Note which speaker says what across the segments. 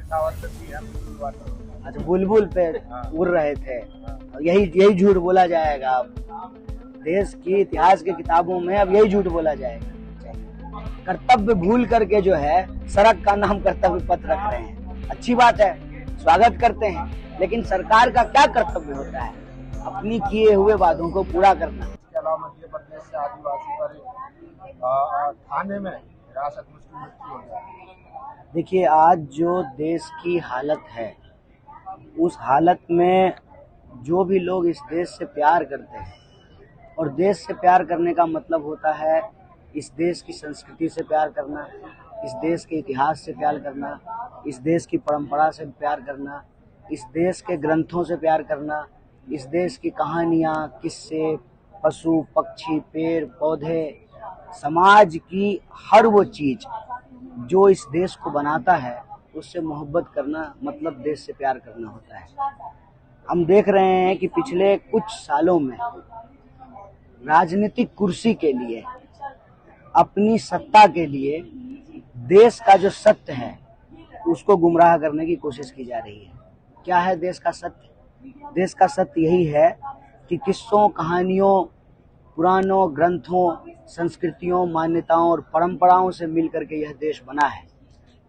Speaker 1: सावरकर जी हैं, बुलबुल वाटर।
Speaker 2: अच्छा, बुलबुल पे उड़ रहे थे, यही झूठ बोला जाएगा अब देश की इतिहास की किताबों में, अब यही झूठ बोला जाएगा। कर्तव्य भूल करके जो है सड़क का नाम कर्तव्य पथ रख रहे हैं। अच्छी बात है, स्वागत करते हैं, लेकिन सरकार का क्या कर्तव्य होता है? अपनी किए हुए वादों को पूरा करना।
Speaker 1: इसके अलावा मध्य प्रदेश से आदिवासी पर थाने में हिरासत में उसकी मृत्यु हो जाए।
Speaker 2: देखिए, आज जो देश की हालत है, उस हालत में जो भी लोग इस देश से प्यार करते हैं, और देश से प्यार करने का मतलब होता है इस देश की संस्कृति से प्यार करना, इस देश के इतिहास से प्यार करना, इस देश की परंपरा से प्यार करना, इस देश के ग्रंथों से प्यार करना, इस देश की कहानियाँ, किस्से, पशु पक्षी, पेड़ पौधे, समाज की हर वो चीज़ जो इस देश को बनाता है, उससे मोहब्बत करना मतलब देश से प्यार करना होता है। हम देख रहे हैं कि पिछले कुछ सालों में राजनीतिक कुर्सी के लिए, अपनी सत्ता के लिए देश का जो सत्य है उसको गुमराह करने की कोशिश की जा रही है। क्या है देश का सत्य? देश का सत्य यही है कि किस्सों, कहानियों, पुरानों ग्रंथों, संस्कृतियों, मान्यताओं और परंपराओं से मिलकर के यह देश बना है।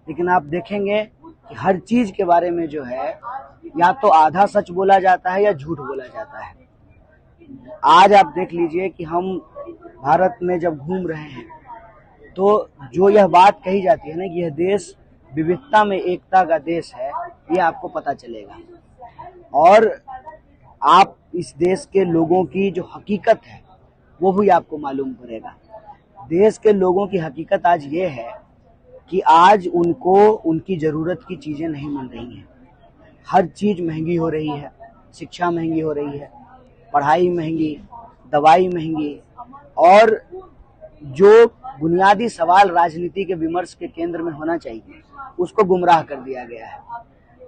Speaker 2: लेकिन आप देखेंगे कि हर चीज के बारे में जो है या तो आधा सच बोला जाता है या झूठ बोला जाता है। आज आप देख लीजिए कि हम भारत में जब घूम रहे हैं तो जो यह बात कही जाती है ना कि यह देश विविधता में एकता का देश है, ये आपको पता चलेगा। और आप इस देश के लोगों की जो हकीकत है वो भी आपको मालूम पड़ेगा। देश के लोगों की हकीकत आज ये है कि आज उनको उनकी ज़रूरत की चीज़ें नहीं मिल रही हैं। हर चीज़ महंगी हो रही है, शिक्षा महंगी हो रही है, पढ़ाई महंगी, दवाई महंगी, और जो बुनियादी सवाल राजनीति के विमर्श के केंद्र में होना चाहिए उसको गुमराह कर दिया गया है।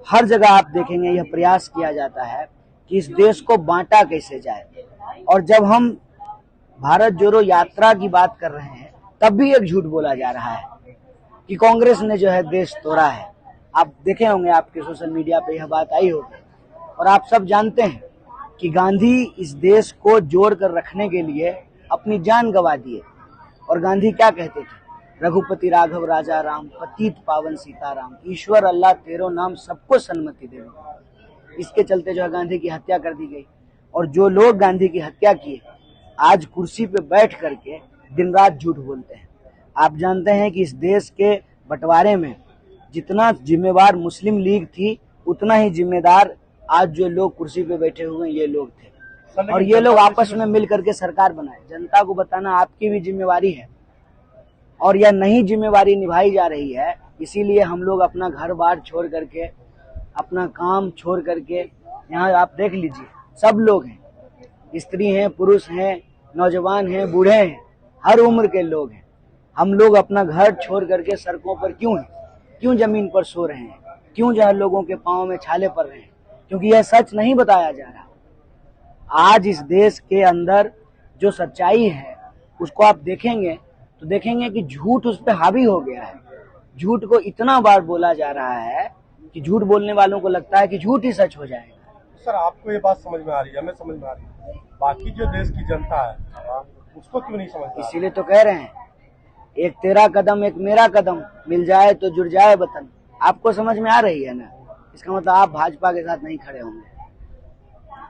Speaker 2: हर जगह आप देखेंगे यह प्रयास किया जाता है कि इस देश को बांटा कैसे जाए। और जब हम भारत जोड़ो यात्रा की बात कर रहे हैं तब भी एक झूठ बोला जा रहा है कि कांग्रेस ने जो है देश तोड़ा है। आप देखे होंगे, आपके सोशल मीडिया पे यह बात आई होगी, और आप सब जानते हैं कि गांधी इस देश को जोड़ कर रखने के लिए अपनी जान गंवा दिए। और गांधी क्या कहते थे? रघुपति राघव राजा राम, पतित पावन सीताराम, ईश्वर अल्लाह तेरो नाम, सबको सन्मति दे। इसके चलते जो है गांधी की हत्या कर दी गई। और जो लोग गांधी की हत्या किए आज कुर्सी पे बैठ करके दिन रात झूठ बोलते हैं। आप जानते हैं कि इस देश के बंटवारे में जितना जिम्मेवार मुस्लिम लीग थी, उतना ही जिम्मेदार आज जो लोग कुर्सी पे बैठे हुए हैं ये लोग थे। और ये लोग आपस में मिल करके सरकार बनाए। जनता को बताना आपकी भी जिम्मेवारी है, और यह नई जिम्मेवारी निभाई जा रही है। इसीलिए हम लोग अपना घर बार छोड़ करके, अपना काम छोड़ करके, यहाँ आप देख लीजिए सब लोग हैं, स्त्री हैं, पुरुष हैं, नौजवान हैं, बूढ़े हैं, हर उम्र के लोग हैं। हम लोग अपना घर छोड़ करके सड़कों पर क्यों हैं? क्यों जमीन पर सो रहे हैं? क्यों जो है लोगों के पाँव में छाले पड़ रहे हैं? क्योंकि यह सच नहीं बताया जा रहा। आज इस देश के अंदर जो सच्चाई है उसको आप देखेंगे तो देखेंगे कि झूठ उस पर हावी हो गया है। झूठ को इतना बार बोला जा रहा है कि झूठ बोलने वालों को लगता है कि झूठ ही सच हो जाएगा।
Speaker 1: सर, आपको ये बात समझ में आ रही है, हमें समझ में आ रही है, बाकी जो देश की जनता है उसको क्यों नहीं समझ में?
Speaker 2: इसीलिए तो कह रहे हैं, एक तेरा कदम एक मेरा कदम, मिल जाए तो जुड़ जाए वतन। आपको समझ में आ रही है ना? इसका मतलब आप भाजपा के साथ नहीं खड़े होंगे।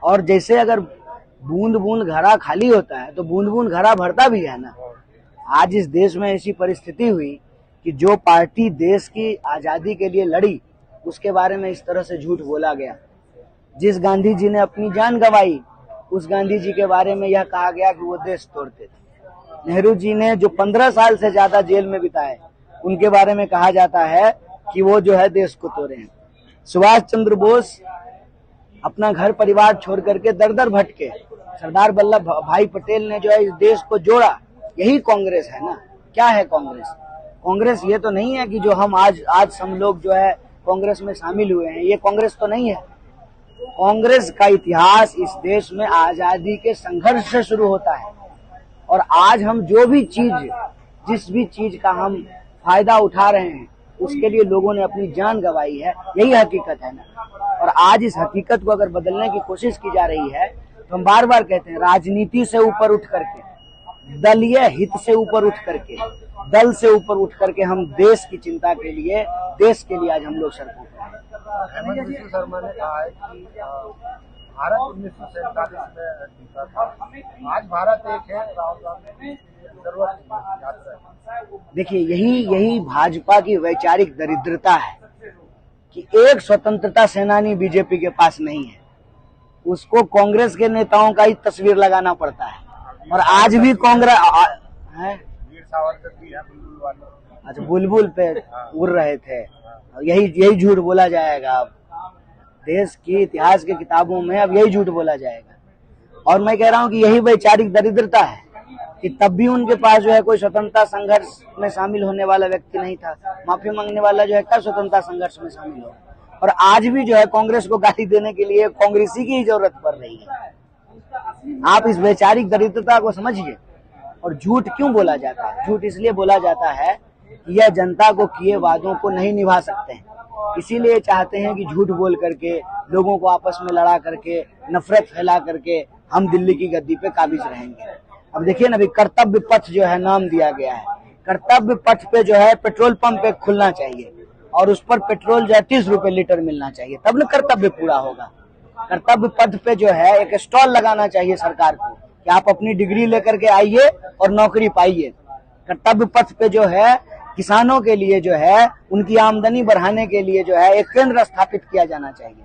Speaker 2: और जैसे अगर बूंद बूंद घड़ा खाली होता है तो बूंद बूंद घड़ा भरता भी है ना। आज इस देश में ऐसी परिस्थिति हुई कि जो पार्टी देश की आजादी के लिए लड़ी उसके बारे में इस तरह से झूठ बोला गया। जिस गांधी जी ने अपनी जान गंवाई उस गांधी जी के बारे में यह कहा गया कि वो देश तोड़ते थे। नेहरू जी ने जो 15 साल से ज्यादा जेल में बिताए उनके बारे में कहा जाता है कि वो जो है देश को तोड़े हैं। सुभाष चंद्र बोस अपना घर परिवार छोड़ करके दर दर भटके। सरदार वल्लभ भाई पटेल ने जो है इस देश को जोड़ा। यही कांग्रेस है ना। क्या है कांग्रेस? कांग्रेस ये तो नहीं है कि जो हम आज हम लोग जो है कांग्रेस में शामिल हुए हैं, ये कांग्रेस तो नहीं है। कांग्रेस का इतिहास इस देश में आजादी के संघर्ष से शुरू होता है। और आज हम जो भी चीज, जिस भी चीज का हम फायदा उठा रहे हैं उसके लिए लोगों ने अपनी जान गंवाई है। यही हकीकत है ना। और आज इस हकीकत को अगर बदलने की कोशिश की जा रही है तो हम बार बार कहते हैं, राजनीति से ऊपर उठ करके, दलीय हित से ऊपर उठ करके, दल से ऊपर उठ करके हम देश की चिंता के लिए, देश के लिए आज हम लोग सड़कों पर हैं।
Speaker 1: हेमंत बिस्वा शर्मा ने कहा है कि भारत 1947 में जीता था, आज भारत एक है, राहुल गांधी की जरूरत नहीं यात्रा है।
Speaker 2: देखिए, यही भाजपा की वैचारिक दरिद्रता है कि एक स्वतंत्रता सेनानी बीजेपी के पास नहीं है। उसको कांग्रेस के नेताओं का ही तस्वीर लगाना पड़ता है। और आज भी कांग्रेस है,
Speaker 1: वीर सावरकर भी है, बुलबुल वाले।
Speaker 2: अच्छा, बुलबुल पे उड़ रहे थे। यही झूठ बोला जाएगा अब देश की इतिहास की किताबों में, अब यही झूठ बोला जाएगा। और मैं कह रहा हूँ कि यही वैचारिक दरिद्रता है कि तब भी उनके पास जो है कोई स्वतंत्रता संघर्ष में शामिल होने वाला व्यक्ति नहीं था। माफी मांगने वाला जो है क्या स्वतंत्रता संघर्ष में शामिल हो। और आज भी जो है कांग्रेस को गाली देने के लिए कांग्रेसी की ही जरूरत पड़ रही है। आप इस वैचारिक दरिद्रता को समझिए। और झूठ क्यों बोला जाता है? झूठ इसलिए बोला जाता है कि यह जनता को किए वादों को नहीं निभा सकते हैं, इसीलिए चाहते हैं कि झूठ बोल करके, लोगों को आपस में लड़ा करके, नफरत फैला करके हम दिल्ली की गद्दी पे काबिज रहेंगे। अब देखिए ना, अभी कर्तव्य पथ जो है नाम दिया गया है। कर्तव्य पथ पे जो है पेट्रोल पंप पे खुलना चाहिए और उस पर पेट्रोल जो है 30 रुपए लीटर मिलना चाहिए, तब न कर्तव्य पूरा होगा। कर्तव्य पथ पे जो है एक स्टॉल लगाना चाहिए सरकार को कि आप अपनी डिग्री लेकर के आइए और नौकरी पाइए। कर्तव्य पथ पे जो है किसानों के लिए जो है उनकी आमदनी बढ़ाने के लिए जो है एक केंद्र स्थापित किया जाना चाहिए।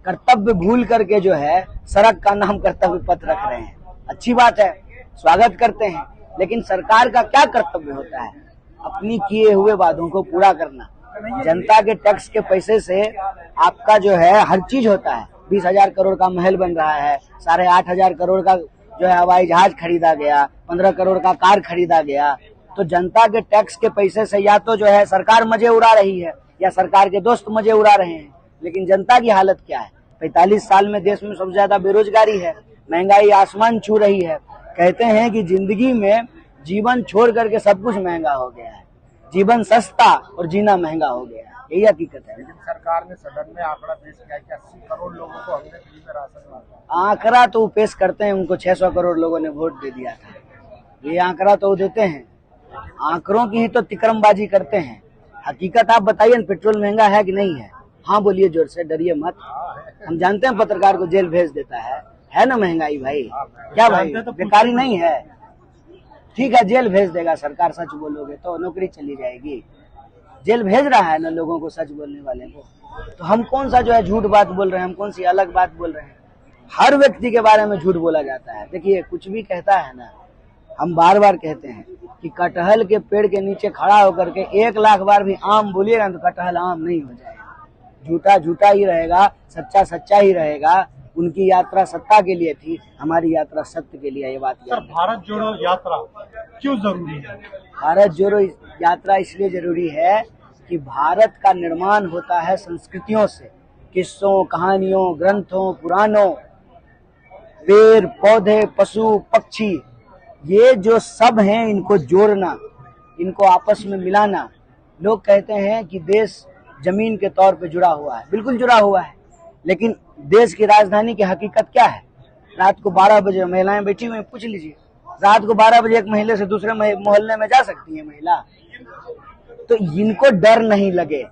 Speaker 2: कर्तव्य भूल करके जो है सड़क का नाम कर्तव्य पथ रख रहे हैं। अच्छी बात है, स्वागत करते हैं, लेकिन सरकार का क्या कर्तव्य होता है? अपनी किए हुए वादों को पूरा करना। जनता के टैक्स के पैसे से आपका जो है हर चीज होता है। 20,000 करोड़ का महल बन रहा है, 8,500 करोड़ का जो है हवाई जहाज खरीदा गया, 15 करोड़ का कार खरीदा गया। तो जनता के टैक्स के पैसे से या तो जो है सरकार मजे उड़ा रही है या सरकार के दोस्त मजे उड़ा रहे हैं। लेकिन जनता की हालत क्या है? 45 साल में देश में सबसे ज्यादा बेरोजगारी है, महंगाई आसमान छू रही है। कहते हैं कि जिंदगी में जीवन छोड़ करके सब कुछ महंगा हो गया है, जीवन सस्ता और जीना महंगा हो गया है। यही हकीकत है।
Speaker 1: लेकिन सरकार ने सदन में आंकड़ा पेश किया कि 80 करोड़ लोगों को हमने फ्री में राशन बांटा।
Speaker 2: आंकड़ा तो पेश करते हैं, उनको 600 करोड़ लोगों ने वोट दे दिया था। ये आंकड़ा तो देते हैं, आंकड़ों की ही तो तिकरमबाजी करते हैं। हकीकत आप बताइए, पेट्रोल महंगा है कि नहीं है? हाँ बोलिए जोर से, डरिए मत। हम जानते हैं पत्रकार को जेल भेज देता है ना महंगाई भाई? क्या भाई बेकारी नहीं है? ठीक है, जेल भेज देगा सरकार, सच बोलोगे तो नौकरी चली जाएगी। जेल भेज रहा है ना लोगों को, सच बोलने वाले को। तो हम कौन सा जो है झूठ बात बोल रहे हैं? हम कौन सी अलग बात बोल रहे हैं? हर व्यक्ति के बारे में झूठ बोला जाता है। देखिए, कुछ भी कहता है ना, हम बार बार कहते हैं कि कटहल के पेड़ के नीचे खड़ा होकर के 1 लाख बार भी आम बोलिएगा तो कटहल आम नहीं हो जाएगा। झूठा झूठा ही रहेगा, सच्चा सच्चा ही रहेगा। उनकी यात्रा सत्ता के लिए थी, हमारी यात्रा सत्य के लिए। ये बात
Speaker 3: सर, भारत जोड़ो यात्रा क्यों जरूरी है?
Speaker 2: भारत जोड़ो यात्रा इसलिए जरूरी है कि भारत का निर्माण होता है संस्कृतियों से, किस्सों, कहानियों, ग्रंथों, पुराणों, पेड़ पौधे, पशु पक्षी, ये जो सब हैं, इनको जोड़ना, इनको आपस में मिलाना। लोग कहते हैं कि देश जमीन के तौर पे जुड़ा हुआ है, बिल्कुल जुड़ा हुआ है, लेकिन देश की राजधानी की हकीकत क्या है? रात को 12 बजे महिलाएं बैठी हुई, पूछ लीजिए, रात को 12 बजे एक महीने से दूसरे मोहल्ले में जा सकती है महिला? तो इनको डर नहीं लगे,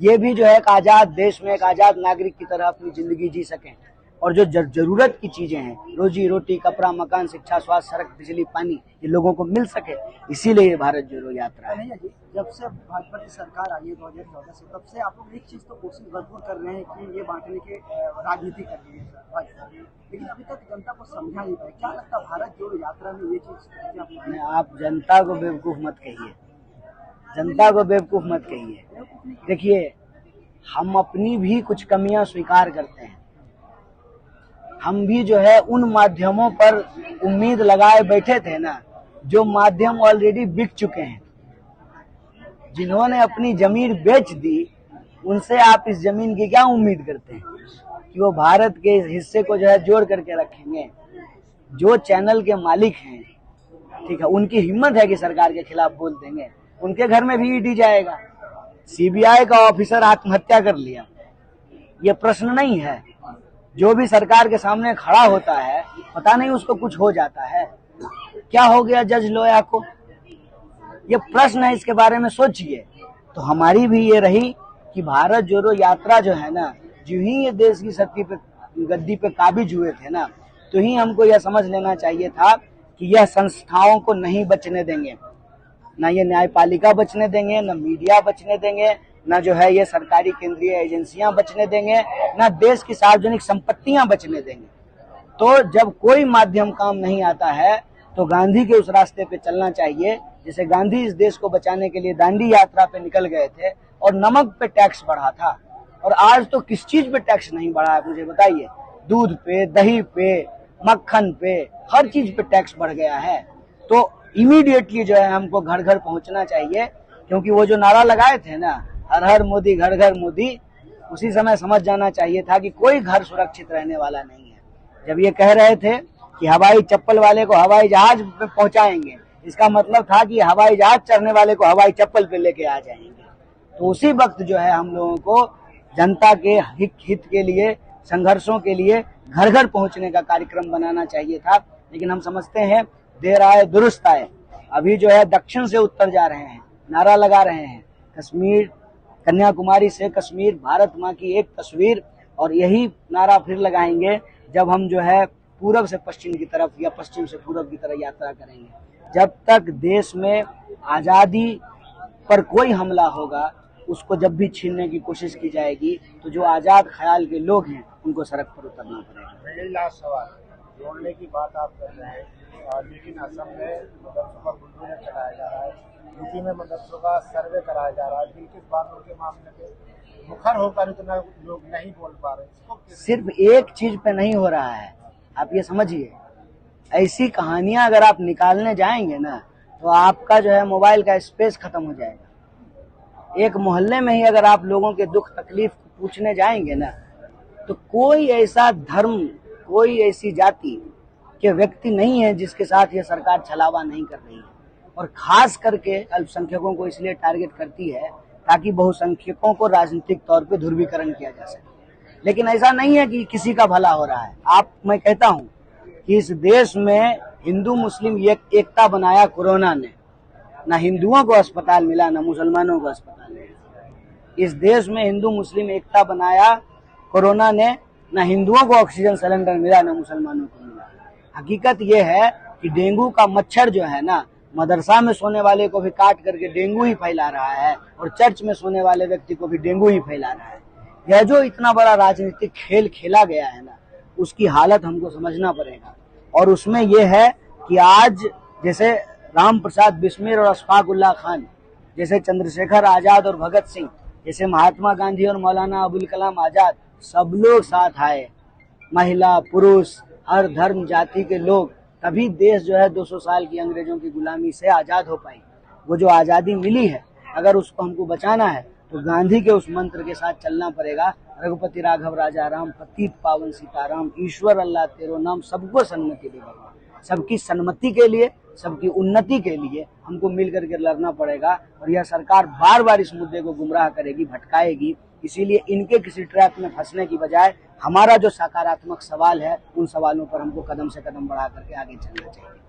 Speaker 2: ये भी जो है एक आजाद देश में एक आजाद नागरिक की तरह अपनी जिंदगी जी सकें। और जो जरूरत की चीजें हैं, रोजी रोटी, कपड़ा, मकान, शिक्षा, स्वास्थ्य, सड़क, बिजली, पानी, ये लोगों को मिल सके, इसीलिए ये भारत जोड़ो यात्रा है।
Speaker 4: जब से भाजपा की सरकार आई है 2014 से, तब से आप लोग एक चीज तो कोशिश भरपूर कर रहे हैं कि ये बांटने के राजनीति कर रही है भाजपा, लेकिन अभी तक जनता को समझा नहीं पाए। क्या लगता है भारत जोड़ो यात्रा में ये चीज?
Speaker 2: आप जनता को बेवकूफ मत कहिए, जनता को बेवकूफ मत कहिए। देखिए, हम अपनी भी कुछ कमियां स्वीकार करते हैं। हम भी जो है उन माध्यमों पर उम्मीद लगाए बैठे थे ना, जो माध्यम ऑलरेडी बिक चुके हैं। जिन्होंने अपनी जमीन बेच दी, उनसे आप इस जमीन की क्या उम्मीद करते हैं कि वो भारत के इस हिस्से को जो है जोड़ करके रखेंगे? जो चैनल के मालिक हैं, ठीक है, उनकी हिम्मत है कि सरकार के खिलाफ बोल देंगे, उनके घर में भी ईडी जाएगा। सीबीआई का ऑफिसर आत्महत्या कर लिया, ये प्रश्न नहीं है। जो भी सरकार के सामने खड़ा होता है पता नहीं उसको कुछ हो जाता है। क्या हो गया जज लोया को, ये प्रश्न है, इसके बारे में सोचिए। तो हमारी भी ये रही कि भारत जोड़ो यात्रा जो है ना, जो ही ये देश की सत्ता पे गद्दी पे काबिज हुए थे ना, तो ही हमको यह समझ लेना चाहिए था कि यह संस्थाओं को नहीं बचने देंगे, ना ये न्यायपालिका बचने देंगे, ना मीडिया बचने देंगे, ना जो है ये सरकारी केंद्रीय एजेंसियां बचने देंगे, ना देश की सार्वजनिक संपत्तियां बचने देंगे। तो जब कोई माध्यम काम नहीं आता है तो गांधी के उस रास्ते पे चलना चाहिए। जैसे गांधी इस देश को बचाने के लिए दांडी यात्रा पे निकल गए थे और नमक पे टैक्स बढ़ा था, और आज तो किस चीज पे टैक्स नहीं बढ़ा है मुझे बताइए। दूध पे, दही पे, मक्खन पे, हर चीज पे टैक्स बढ़ गया है। तो इमीडिएटली जो है हमको घर घर पहुंचना चाहिए, क्योंकि वो जो नारा लगाए थे ना, हर हर मोदी घर घर मोदी, उसी समय समझ जाना चाहिए था कि कोई घर सुरक्षित रहने वाला नहीं है। जब ये कह रहे थे कि हवाई चप्पल वाले को हवाई जहाज पे पहुंचाएंगे, इसका मतलब था कि हवाई जहाज चढ़ने वाले को हवाई चप्पल पे लेके आ जाएंगे। तो उसी वक्त जो है हम लोगों को जनता के हित के लिए, संघर्षों के लिए घर घर पहुंचने का कार्यक्रम बनाना चाहिए था। लेकिन हम समझते हैं देर आए दुरुस्त आए। अभी जो है दक्षिण से उत्तर जा रहे हैं, नारा लगा रहे हैं, कश्मीर, कन्याकुमारी से कश्मीर, भारत माँ की एक तस्वीर, और यही नारा फिर लगाएंगे जब हम जो है पूरब से पश्चिम की तरफ या पश्चिम से पूरब की तरफ यात्रा करेंगे। जब तक देश में आजादी पर कोई हमला होगा, उसको जब भी छीनने की कोशिश की जाएगी, तो जो आजाद ख्याल के लोग हैं उनको सड़क पर उतरना पड़ेगा।
Speaker 1: यही लास्ट सवाल, जोड़ने की बात आप कर रहे हैं, लेकिन असम में मदरसों का बुलडोजर चलाया जा रहा है, यूपी में मदरसों का सर्वे कराया जा रहा है। बिल्किस बानों के मामले में मुखर होकर इतना लोग नहीं बोल पा रहे।
Speaker 2: सिर्फ एक चीज पे नहीं हो रहा है, आप ये समझिए। ऐसी कहानियां अगर आप निकालने जाएंगे ना, तो आपका जो है मोबाइल का स्पेस खत्म हो जाएगा। एक मोहल्ले में ही अगर आप लोगों के दुख तकलीफ पूछने जाएंगे ना, तो कोई ऐसा धर्म, कोई ऐसी जाति के व्यक्ति नहीं है जिसके साथ ये सरकार छलावा नहीं कर रही है। और खास करके अल्पसंख्यकों को इसलिए टारगेट करती है ताकि बहुसंख्यकों को राजनीतिक तौर पे ध्रुवीकरण किया जा सके। लेकिन ऐसा नहीं है कि किसी का भला हो रहा है। मैं कहता हूं कि इस देश में हिंदू मुस्लिम एकता बनाया कोरोना ने। ना हिंदुओं को अस्पताल मिला, ना मुसलमानों को अस्पताल मिला। इस देश में हिंदू मुस्लिम एकता बनाया कोरोना ने, ना हिंदुओं को ऑक्सीजन सिलेंडर मिला, ना मुसलमानों को मिला। हकीकत यह है कि डेंगू का मच्छर जो है ना, मदरसा में सोने वाले को भी काट करके डेंगू ही फैला रहा है, और चर्च में सोने वाले व्यक्ति को भी डेंगू ही फैला रहा है। यह जो इतना बड़ा राजनीतिक खेल खेला गया है ना, उसकी हालत हमको समझना पड़ेगा। और उसमें यह है कि आज जैसे राम प्रसाद बिस्मिल और अशफाक उल्लाह खान, जैसे चंद्रशेखर आजाद और भगत सिंह, जैसे महात्मा गांधी और मौलाना अबुल कलाम आजाद, सब लोग साथ आए, महिला पुरुष हर धर्म जाति के लोग, तभी देश जो है 200 साल की अंग्रेजों की गुलामी से आजाद हो पाई। वो जो आजादी मिली है, अगर उसको हमको बचाना है तो गांधी के उस मंत्र के साथ चलना पड़ेगा, रघुपति राघव राजा राम, पतित पावन सीताराम, ईश्वर अल्लाह तेरो नाम, सबको सन्मति दे भगवान। सबकी सन्मति के लिए, सबकी उन्नति के लिए हमको मिल करके लड़ना पड़ेगा। और यह सरकार बार बार इस मुद्दे को गुमराह करेगी, भटकाएगी। इसीलिए इनके किसी ट्रैप में फंसने की बजाय हमारा जो सकारात्मक सवाल है, उन सवालों पर हमको कदम से कदम बढ़ा करके आगे चलना चाहिए।